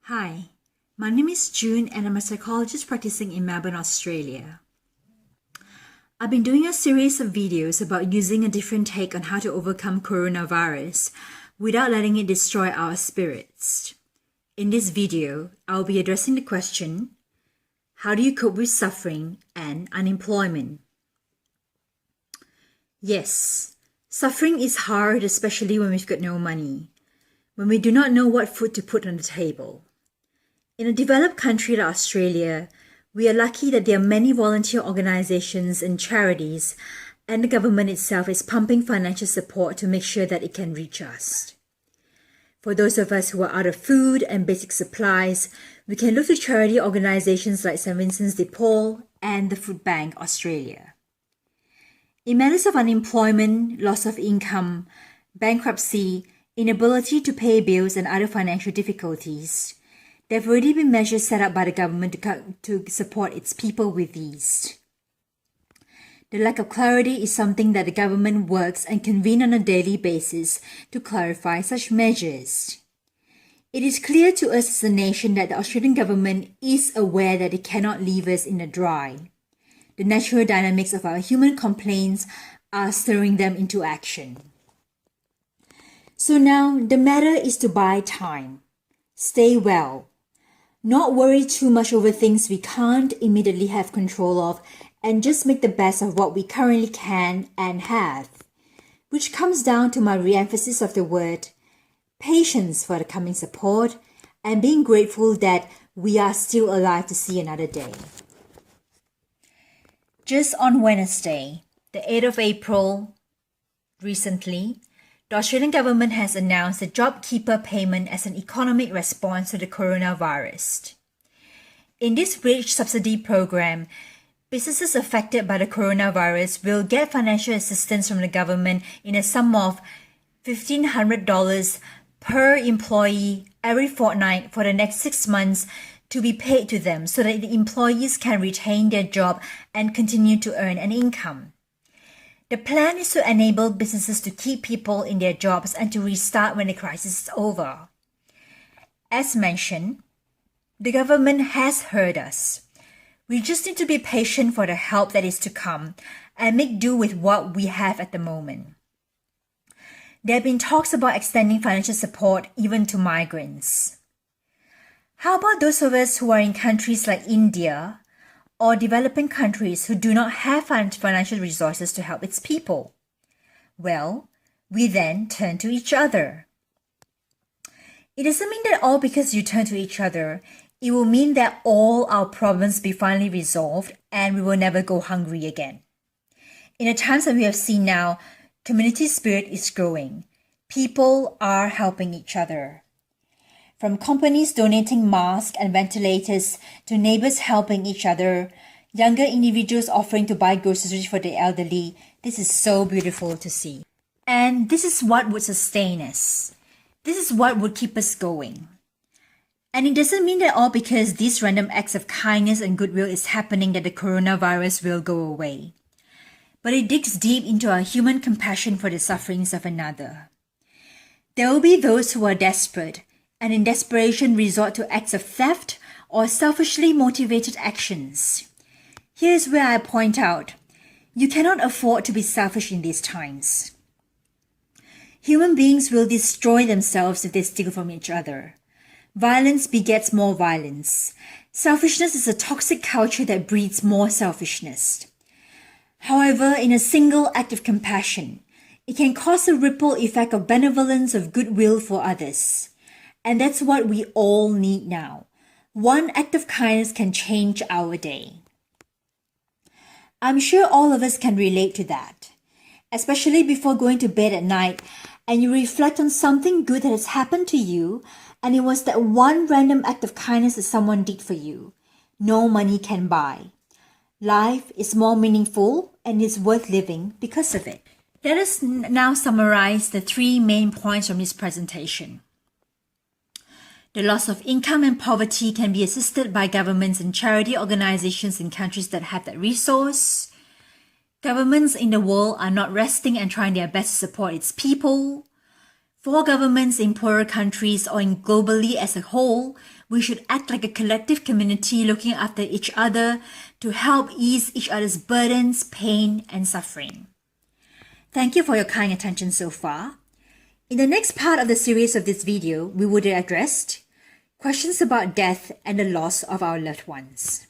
Hi, my name is June and I'm a psychologist practicing in Melbourne, Australia. I've been doing a series of videos about using a different take on how to overcome coronavirus without letting it destroy our spirits. In this video, I'll be addressing the question, how do you cope with suffering and unemployment? Yes, suffering is hard, especially when we've got no money, when we do not know what food to put on the table. In a developed country like Australia, we are lucky that there are many volunteer organizations and charities, and the government itself is pumping financial support to make sure that it can reach us. For those of us who are out of food and basic supplies, we can look to charity organizations like St. Vincent de Paul and the Food Bank Australia. In matters of unemployment, loss of income, bankruptcy, inability to pay bills and other financial difficulties, there have already been measures set up by the government to support its people with these. The lack of clarity is something that the government works and convenes on a daily basis to clarify such measures. It is clear to us as a nation that the Australian government is aware that it cannot leave us in the dry. The natural dynamics of our human complaints are stirring them into action. So now the matter is to buy time, stay well, not worry too much over things we can't immediately have control of, and just make the best of what we currently can and have, which comes down to my re-emphasis of the word patience for the coming support and being grateful that we are still alive to see another day. Just on Wednesday, the 8th of April, recently, the Australian government has announced the JobKeeper payment as an economic response to the coronavirus. In this wage subsidy program, businesses affected by the coronavirus will get financial assistance from the government in a sum of $1,500 per employee every fortnight for the next 6 months to be paid to them so that the employees can retain their job and continue to earn an income. The plan is to enable businesses to keep people in their jobs and to restart when the crisis is over. As mentioned, the government has heard us. We just need to be patient for the help that is to come and make do with what we have at the moment. There have been talks about extending financial support even to migrants. How about those of us who are in countries like India or developing countries who do not have financial resources to help its people? Well, we then turn to each other. It doesn't mean that all because you turn to each other, it will mean that all our problems be finally resolved and we will never go hungry again. In the times that we have seen now, community spirit is growing. People are helping each other. From companies donating masks and ventilators to neighbors helping each other, younger individuals offering to buy groceries for the elderly, this is so beautiful to see. And this is what would sustain us. This is what would keep us going. And it doesn't mean that all because these random acts of kindness and goodwill is happening that the coronavirus will go away. But it digs deep into our human compassion for the sufferings of another. There will be those who are desperate and in desperation resort to acts of theft or selfishly motivated actions. Here's where I point out, you cannot afford to be selfish in these times. Human beings will destroy themselves if they steal from each other. Violence begets more violence. Selfishness is a toxic culture that breeds more selfishness. However, in a single act of compassion, it can cause a ripple effect of benevolence, of goodwill for others. And that's what we all need now. One act of kindness can change our day. I'm sure all of us can relate to that, especially before going to bed at night and you reflect on something good that has happened to you and it was that one random act of kindness that someone did for you. No money can buy. Life is more meaningful and is worth living because of it. Let us now summarize the 3 main points from this presentation. The loss of income and poverty can be assisted by governments and charity organizations in countries that have that resource. Governments in the world are not resting and trying their best to support its people. For governments in poorer countries or in globally as a whole, we should act like a collective community looking after each other to help ease each other's burdens, pain, and suffering. Thank you for your kind attention so far. In the next part of the series of this video, we would address questions about death and the loss of our loved ones.